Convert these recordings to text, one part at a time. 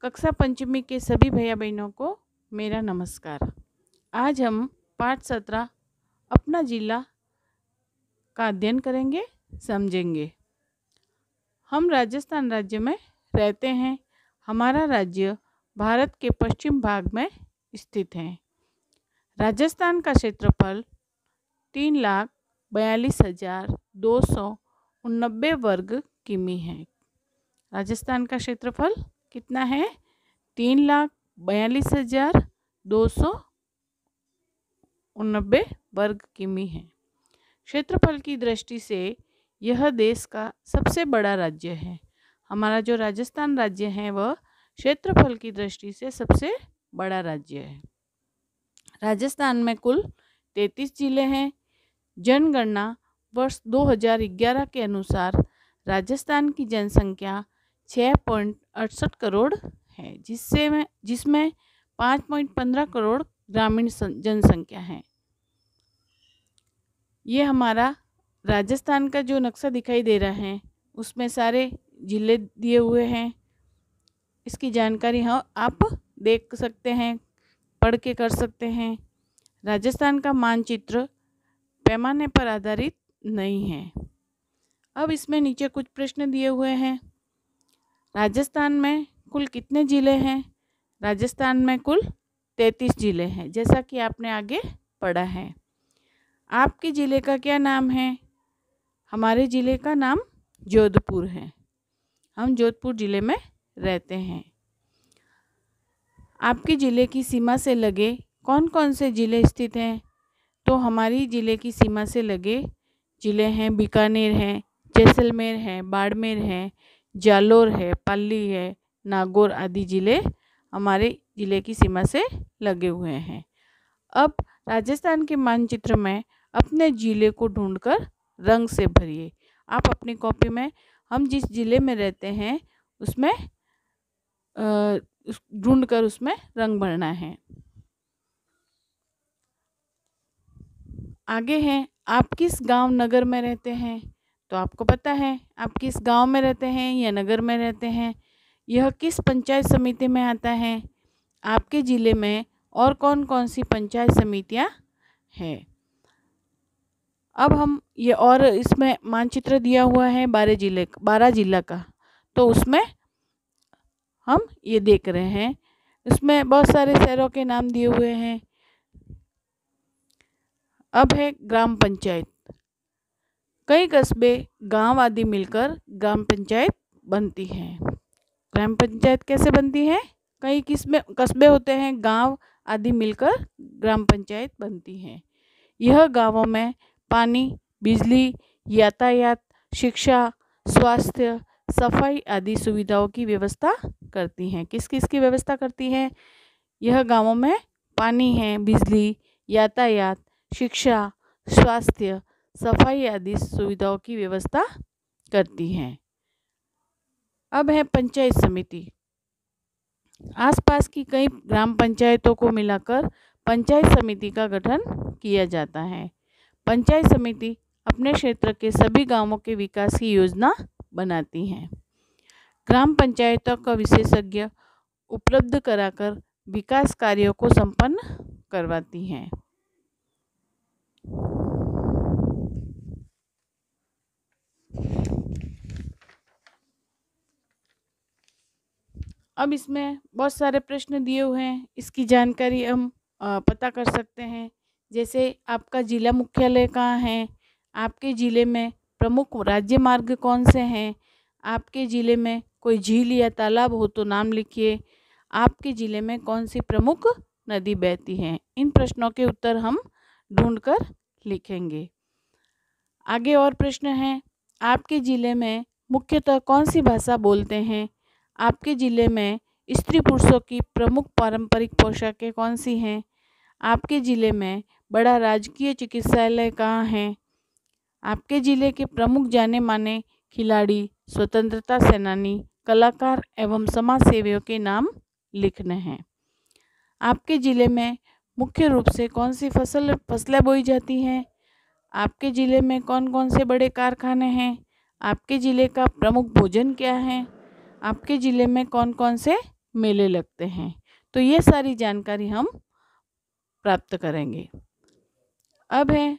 कक्षा पंचमी के सभी भैया बहनों को मेरा नमस्कार। आज हम पाठ 17 अपना जिला का अध्ययन करेंगे, समझेंगे। हम राजस्थान राज्य में रहते हैं। हमारा राज्य भारत के पश्चिम भाग में स्थित है। राजस्थान का क्षेत्रफल 3,42,289 वर्ग किमी है। राजस्थान का क्षेत्रफल कितना है? 3,42,289 वर्ग किमी है। क्षेत्रफल की दृष्टि से यह देश का सबसे बड़ा राज्य है। हमारा जो राजस्थान राज्य है वह क्षेत्रफल की दृष्टि से सबसे बड़ा राज्य है। राजस्थान में कुल 33 जिले हैं। जनगणना वर्ष 2011 के अनुसार राजस्थान की जनसंख्या 6.68 करोड़ है, जिसमें 5.15 करोड़ ग्रामीण जनसंख्या है। ये हमारा राजस्थान का जो नक्शा दिखाई दे रहा है उसमें सारे जिले दिए हुए हैं। इसकी जानकारी आप देख सकते हैं, पढ़ के कर सकते हैं। राजस्थान का मानचित्र पैमाने पर आधारित नहीं है। अब इसमें नीचे कुछ प्रश्न दिए हुए हैं। राजस्थान में कुल कितने ज़िले हैं? राजस्थान में कुल 33 ज़िले हैं, जैसा कि आपने आगे पढ़ा है। आपके ज़िले का क्या नाम है? हमारे ज़िले का नाम जोधपुर है। हम जोधपुर ज़िले में रहते हैं। आपके ज़िले की सीमा से लगे कौन कौन से ज़िले स्थित हैं? तो हमारी ज़िले की सीमा से लगे ज़िले हैं बीकानेर है, जैसलमेर है, बाड़मेर है, जालोर है, पाली है, नागौर आदि ज़िले हमारे ज़िले की सीमा से लगे हुए हैं। अब राजस्थान के मानचित्र में अपने ज़िले को ढूंढकर रंग से भरिए। आप अपनी कॉपी में हम जिस ज़िले में रहते हैं उसमें ढूंढकर उसमें रंग भरना है। आगे है, आप किस गांव नगर में रहते हैं? तो आपको पता है आप किस गांव में रहते हैं या नगर में रहते हैं। यह किस पंचायत समिति में आता है? आपके ज़िले में और कौन कौन सी पंचायत समितियां हैं? अब हम ये और इसमें मानचित्र दिया हुआ है 12 जिला का, तो उसमें हम ये देख रहे हैं। इसमें बहुत सारे शहरों के नाम दिए हुए हैं। अब है ग्राम पंचायत। कई कस्बे, गांव आदि मिलकर ग्राम पंचायत बनती है। ग्राम पंचायत कैसे बनती है? कई कस्बे होते हैं, गांव आदि मिलकर ग्राम पंचायत बनती है। यह गांवों में पानी, बिजली, यातायात, शिक्षा, स्वास्थ्य, सफाई आदि सुविधाओं की व्यवस्था करती हैं। किस किस की व्यवस्था करती है? यह गांवों में पानी है, बिजली, यातायात, शिक्षा, स्वास्थ्य, सफाई आदि सुविधाओं की व्यवस्था करती हैं। अब है पंचायत समिति। आसपास की कई ग्राम पंचायतों को मिलाकर पंचायत समिति का गठन किया जाता है। पंचायत समिति अपने क्षेत्र के सभी गांवों के विकास की योजना बनाती हैं। ग्राम पंचायतों का विशेषज्ञ उपलब्ध कराकर विकास कार्यों को संपन्न करवाती हैं। अब इसमें बहुत सारे प्रश्न दिए हुए हैं। इसकी जानकारी हम पता कर सकते हैं। जैसे आपका जिला मुख्यालय कहाँ है? आपके ज़िले में प्रमुख राज्य मार्ग कौन से हैं? आपके ज़िले में कोई झील या तालाब हो तो नाम लिखिए। आपके ज़िले में कौन सी प्रमुख नदी बहती है? इन प्रश्नों के उत्तर हम ढूंढकर लिखेंगे। आगे और प्रश्न हैं। आपके ज़िले में मुख्यतः कौन सी भाषा बोलते हैं? आपके ज़िले में स्त्री पुरुषों की प्रमुख पारंपरिक पोशाकें कौन सी हैं? आपके ज़िले में बड़ा राजकीय चिकित्सालय कहाँ है? आपके ज़िले के प्रमुख जाने माने खिलाड़ी, स्वतंत्रता सेनानी, कलाकार एवं समाज सेवियों के नाम लिखने हैं। आपके ज़िले में मुख्य रूप से कौन सी फसलें बोई जाती हैं? आपके ज़िले में कौन कौन से बड़े कारखाने हैं? आपके ज़िले का प्रमुख भोजन क्या है? आपके ज़िले में कौन कौन से मेले लगते हैं। तो ये सारी जानकारी हम प्राप्त करेंगे। अब है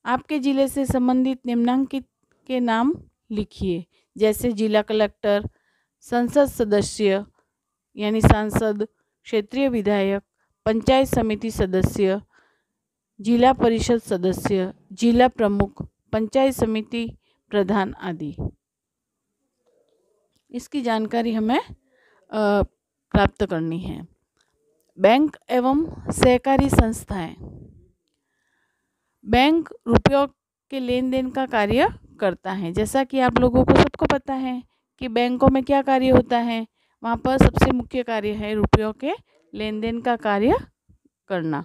आपके ज़िले से संबंधित निम्नांकित के नाम लिखिए, जैसे जिला कलेक्टर, संसद सदस्य यानी सांसद, क्षेत्रीय विधायक, पंचायत समिति सदस्य, जिला परिषद सदस्य, जिला प्रमुख, पंचायत समिति प्रधान आदि। इसकी जानकारी हमें प्राप्त करनी है। बैंक एवं सहकारी संस्थाएं। बैंक रुपयों के लेन देन का कार्य करता है। जैसा कि आप लोगों को सबको पता है कि बैंकों में क्या कार्य होता है, वहाँ पर सबसे मुख्य कार्य है रुपयों के लेन देन का कार्य करना।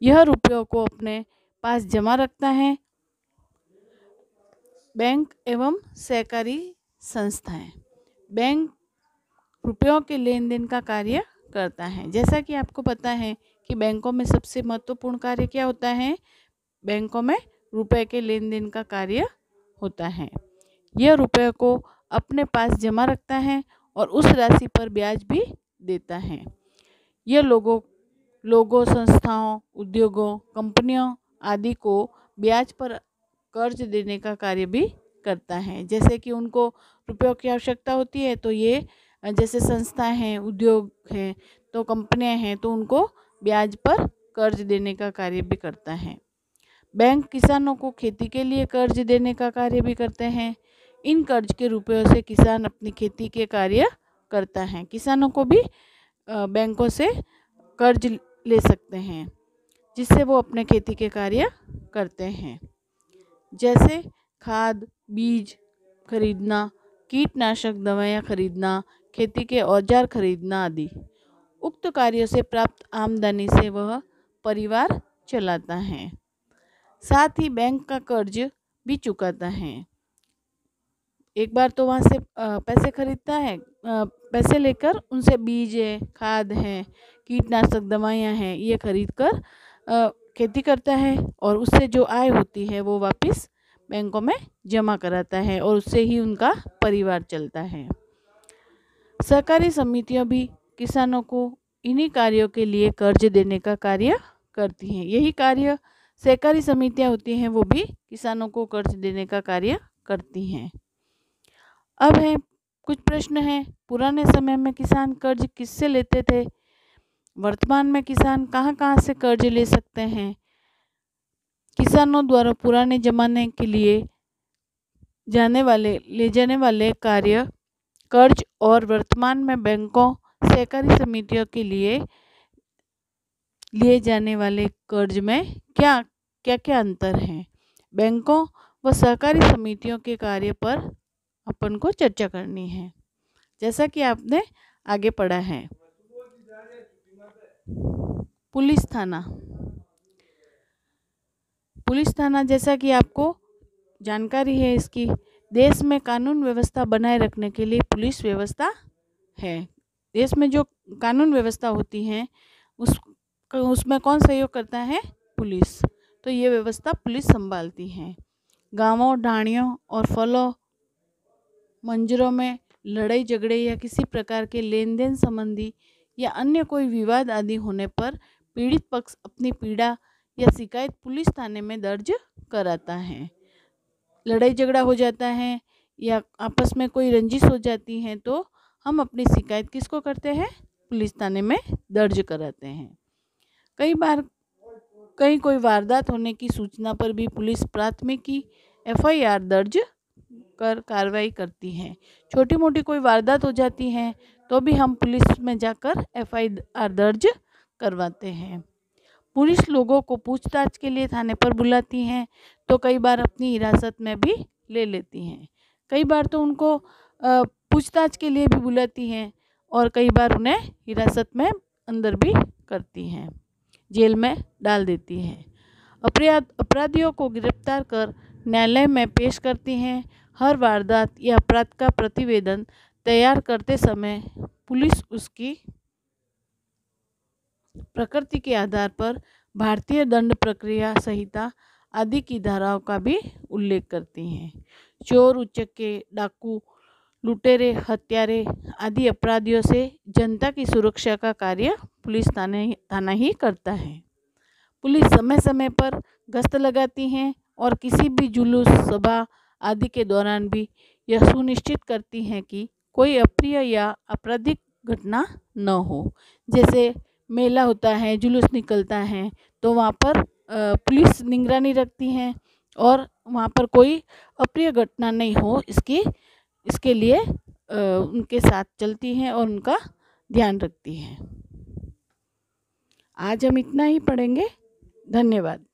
यह रुपयों को अपने पास जमा रखता है। बैंक एवं सहकारी संस्थाएं। बैंक रुपयों के लेन देन का कार्य करता है। जैसा कि आपको पता है कि बैंकों में सबसे महत्वपूर्ण कार्य क्या होता है, बैंकों में रुपए के लेन देन का कार्य होता है। यह रुपए को अपने पास जमा रखता है और उस राशि पर ब्याज भी देता है। यह लोगों, संस्थाओं, उद्योगों, कंपनियों आदि को ब्याज पर कर्ज देने का कार्य भी करता है। जैसे कि उनको रुपयों की आवश्यकता होती है तो ये जैसे संस्थाएं हैं, उद्योग हैं, तो कंपनियां हैं, तो उनको ब्याज पर कर्ज देने का कार्य भी करता है। बैंक किसानों को खेती के लिए कर्ज देने का कार्य भी करते हैं। इन कर्ज के रुपयों से किसान अपनी खेती के कार्य करता है। किसानों को भी बैंकों से कर्ज ले सकते हैं जिससे वो अपने खेती के कार्य करते हैं, जैसे खाद, बीज खरीदना, कीटनाशक दवाइयाँ खरीदना, खेती के औजार खरीदना आदि। उक्त कार्यों से प्राप्त आमदनी से वह परिवार चलाता है। साथ ही बैंक का कर्ज भी चुकाता है। एक बार तो वहाँ से पैसे खरीदता है, पैसे लेकर उनसे बीज है, खाद है, कीटनाशक दवाइयाँ हैं, ये खरीद कर खेती करता है और उससे जो आय होती है वो वापस बैंकों में जमा कराता है और उससे ही उनका परिवार चलता है। सहकारी समितियाँ भी किसानों को इन्हीं कार्यों के लिए कर्ज देने का कार्य करती हैं। यही कार्य सहकारी समितियाँ होती हैं, वो भी किसानों को कर्ज देने का कार्य करती हैं। अब है कुछ प्रश्न हैं। पुराने समय में किसान कर्ज किससे लेते थे? वर्तमान में किसान कहाँ कहाँ से कर्ज ले सकते हैं? किसानों द्वारा पुराने जमाने के लिए ले जाने वाले कार्य कर्ज और वर्तमान में बैंकों, सहकारी समितियों के लिए जाने वाले कर्ज में क्या क्या अंतर है? बैंकों व सहकारी समितियों के कार्य पर अपन को चर्चा करनी है, जैसा कि आपने आगे पढ़ा है। पुलिस थाना जैसा कि आपको जानकारी है इसकी, देश में कानून व्यवस्था बनाए रखने के लिए पुलिस व्यवस्था है। देश में जो कानून व्यवस्था होती है उसमें कौन सहयोग करता है? पुलिस। तो ये व्यवस्था पुलिस संभालती है। गांवों, ढाणियों और फलों मंजरों में लड़ाई झगड़े या किसी प्रकार के लेन देन संबंधी या अन्य कोई विवाद आदि होने पर पीड़ित पक्ष अपनी पीड़ा या शिकायत पुलिस थाने में दर्ज कराता है। लड़ाई झगड़ा हो जाता है या आपस में कोई रंजिश हो जाती है तो हम अपनी शिकायत किसको करते हैं? पुलिस थाने में दर्ज कराते हैं। कई बार कोई वारदात होने की सूचना पर भी पुलिस प्राथमिकी FIR दर्ज कर कार्रवाई करती है। छोटी मोटी कोई वारदात हो जाती है तो भी हम पुलिस में जाकर FIR दर्ज करवाते हैं। पुलिस लोगों को पूछताछ के लिए थाने पर बुलाती हैं तो कई बार अपनी हिरासत में भी ले लेती हैं। कई बार तो उनको पूछताछ के लिए भी बुलाती हैं और कई बार उन्हें हिरासत में अंदर भी करती हैं, जेल में डाल देती हैं। अपराधियों को गिरफ्तार कर न्यायालय में पेश करती हैं। हर वारदात या अपराध का प्रतिवेदन तैयार करते समय पुलिस उसकी प्रकृति के आधार पर भारतीय दंड प्रक्रिया संहिता आदि की धाराओं का भी उल्लेख करती हैं। चोर, उचक्के, डाकू लुटेरे, हत्यारे आदि अपराधियों से जनता की सुरक्षा का कार्य पुलिस थाना ही करता है। पुलिस समय समय पर गश्त लगाती हैं और किसी भी जुलूस, सभा आदि के दौरान भी यह सुनिश्चित करती हैं कि कोई अप्रिय या आपराधिक घटना न हो। जैसे मेला होता है, जुलूस निकलता है, तो वहाँ पर पुलिस निगरानी रखती है और वहाँ पर कोई अप्रिय घटना नहीं हो इसके लिए उनके साथ चलती हैं और उनका ध्यान रखती हैं। आज हम इतना ही पढ़ेंगे। धन्यवाद।